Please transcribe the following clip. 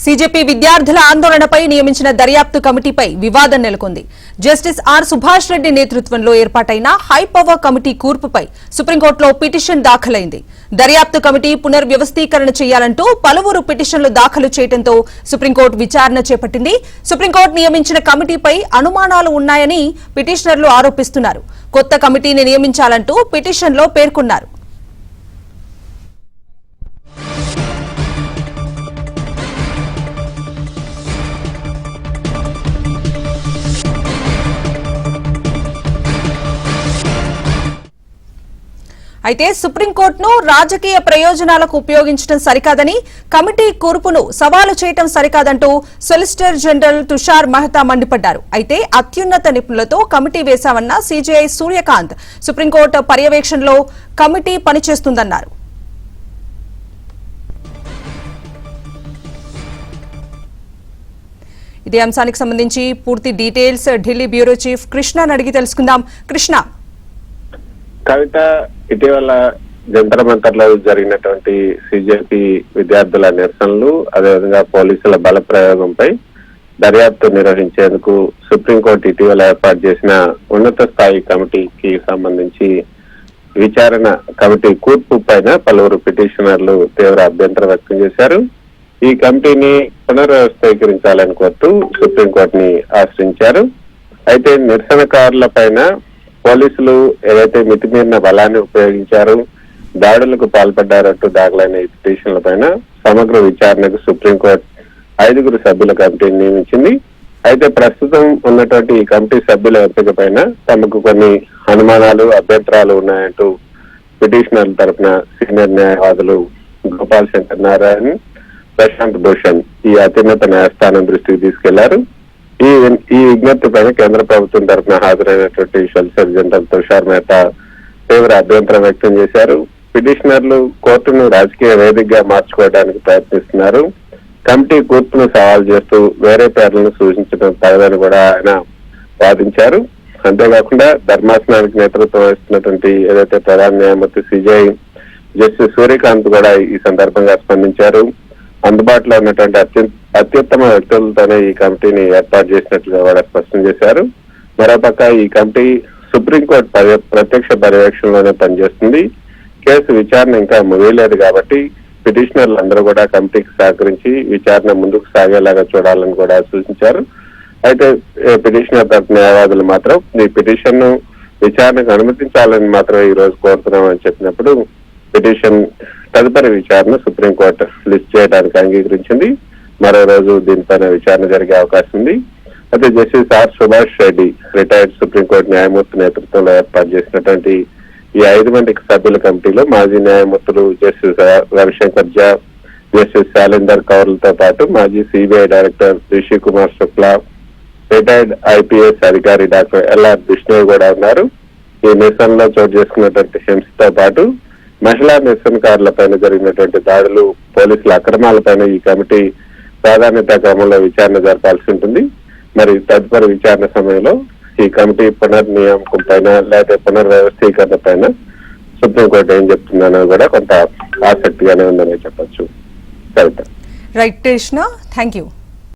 CJP విద్యార్థుల ఆందోళనపై నియమించిన దర్యాప్తు కమిటీపై వివాదం నెలకొంది. జస్టిస్ ఆర్ సుభాష్ రెడ్డి నేతృత్వంలో ఏర్పాటైన హైపవర్ కమిటీ కూర్పుపై సుప్రీంకోర్టులో పిటిషన్ దాఖలైంది. దర్యాప్తు కమిటీ పునర్వ్యవస్థీకరణ చేయాలంటూ పలువురు పిటిషన్లు దాఖలు చేయడంతో సుప్రీంకోర్టు విచారణ చేపట్టింది. సుప్రీంకోర్టు నియమించిన కమిటీపై అనుమానాలు ఉన్నాయని పిటిషనర్లు ఆరోపిస్తున్నారు. కొత్త కమిటీని నియమించాలంటూ పిటిషన్లో పేర్కొన్నారు. అయితే సుప్రీంకోర్టును రాజకీయ ప్రయోజనాలకు ఉపయోగించడం సరికాదని, కమిటీ కూర్పును సవాలు చేయడం సరికాదంటూ సొలిసిటర్ జనరల్ తుషార్ మెహతా మండిపడ్డారు. అయితే అత్యున్నత నిపుణులతో కమిటీ వేశామన్న సీజేఐ సూర్యకాంత్ సుప్రీంకోర్టు పర్యవేక్షణలో కమిటీ పనిచేస్తుందన్నారు. ఇదే అంశానికి సంబంధించి పూర్తి డీటెయిల్స్ ఢిల్లీ బ్యూరో చీఫ్ కృష్ణను అడిగి తెలుసుకుందాం. కృష్ణ, కవిత, ఇటీవల జంతర్ మంతర్లో జరిగినటువంటి సీజేపీ విద్యార్థుల నిరసనలు, అదేవిధంగా పోలీసుల బల ప్రయోగంపై దర్యాప్తు నిర్వహించేందుకు సుప్రీంకోర్టు ఇటీవల ఏర్పాటు చేసిన ఉన్నత స్థాయి కమిటీకి సంబంధించి విచారణ కమిటీ కూర్పు పైన పలువురు పిటిషనర్లు తీవ్ర అభ్యంతరం వ్యక్తం చేశారు. ఈ కమిటీని పునర్వ్యవస్థీకరించాలని కోరుతూ సుప్రీంకోర్టుని ఆశ్రయించారు. అయితే నిరసనకారుల పైన పోలీసులు ఏదైతే మితిమీరిన బలాన్ని ఉపయోగించారు, దాడులకు పాల్పడ్డారంటూ దాఖలైన ఈ పిటిషన్ల పైన సమగ్ర విచారణకు సుప్రీంకోర్టు 5 సభ్యుల కమిటీని నియమించింది. అయితే ప్రస్తుతం ఉన్నటువంటి ఈ కమిటీ సభ్యుల ఎంపిక పైన తమకు కొన్ని అనుమానాలు, అభ్యంతరాలు ఉన్నాయంటూ పిటిషనర్ల తరఫున సీనియర్ న్యాయవాదులు గోపాల్ శంకర్ నారాయణ్, ప్రశాంత్ భూషణ్ ఈ అత్యున్నత న్యాయస్థానం దృష్టికి తీసుకెళ్లారు. ఈ విజ్ఞప్తి పైన కేంద్ర ప్రభుత్వం తరఫున హాజరైనటువంటి సొలిసిటర్ జనరల్ తుషార్ మెహతా తీవ్ర అభ్యంతరం వ్యక్తం చేశారు. పిటిషనర్లు కోర్టును రాజకీయ వేదికగా మార్చుకోవడానికి ప్రయత్నిస్తున్నారు. కమిటీ కూర్పును సవాల్ చేస్తూ వేరే పేర్లను సూచించడం తగదని కూడా ఆయన వాదించారు. అంతేకాకుండా ధర్మాసనానికి నేతృత్వం వహిస్తున్నటువంటి ఏదైతే ప్రధాన న్యాయమూర్తి సీజేఐ జస్టిస్ సూర్యకాంత్ కూడా ఈ సందర్భంగా స్పందించారు. అందుబాటులో ఉన్నటువంటి అత్యుత్తమ వ్యక్తులతోనే ఈ కమిటీని ఏర్పాటు చేసినట్లుగా కూడా స్పష్టం చేశారు. మరోపక్క ఈ కమిటీ సుప్రీంకోర్టు ప్రత్యక్ష పర్యవేక్షణలోనే పనిచేస్తుంది. కేసు విచారణ ఇంకా ముగియలేదు కాబట్టి పిటిషనర్లు అందరూ కూడా కమిటీకి సహకరించి విచారణ ముందుకు సాగేలాగా చూడాలని కూడా సూచించారు. అయితే పిటిషనర్ తరఫు న్యాయవాదులు మాత్రం ఈ పిటిషన్ ను విచారణకు అనుమతించాలని మాత్రమే ఈ రోజు కోరుతున్నామని చెప్పినప్పుడు పిటిషన్ తదుపరి విచారణ సుప్రీంకోర్టు లిస్ట్ చేయడానికి అంగీకరించింది. మరో రోజు దీనిపైన విచారణ జరిగే అవకాశం ఉంది. అయితే justice R Subhash Reddy retired supreme court న్యాయమూర్తి నేతృత్వంలో ఏర్పాటు చేసినటువంటి ఈ 5 సభ్యుల కమిటీలో మాజీ న్యాయమూర్తులు జస్టిస్ రవిశంకర్ ఝా, జస్టిస్ శాలిందర్ కౌర్లతో పాటు మాజీ CBI director Rishi Kumar Shukla, retired IPS అధికారి డాక్టర్ ఎల్ఆర్ బిష్ణోయ్ కూడా ఉన్నారు. ఈ నిరసనలో చోటు చేసుకున్నటువంటి హింసతో పాటు మహిళా నిరసనకారుల పైన జరిగినటువంటి దాడులు, పోలీసుల అక్రమాలపైన ఈ కమిటీ ప్రాధాన్యత క్రమంలో విచారణ జరపాల్సి ఉంటుంది. మరి తదుపరి విచారణ సమయంలో ఈ కమిటీ పునర్నియామకం పైన లేదా పునర్వ్యవస్థీకరణ పైన సుప్రీంకోర్టు ఏం చెప్తుందనేది కూడా కొంత ఆసక్తిగానే ఉందని చెప్పొచ్చు. Right Krishna, thank you.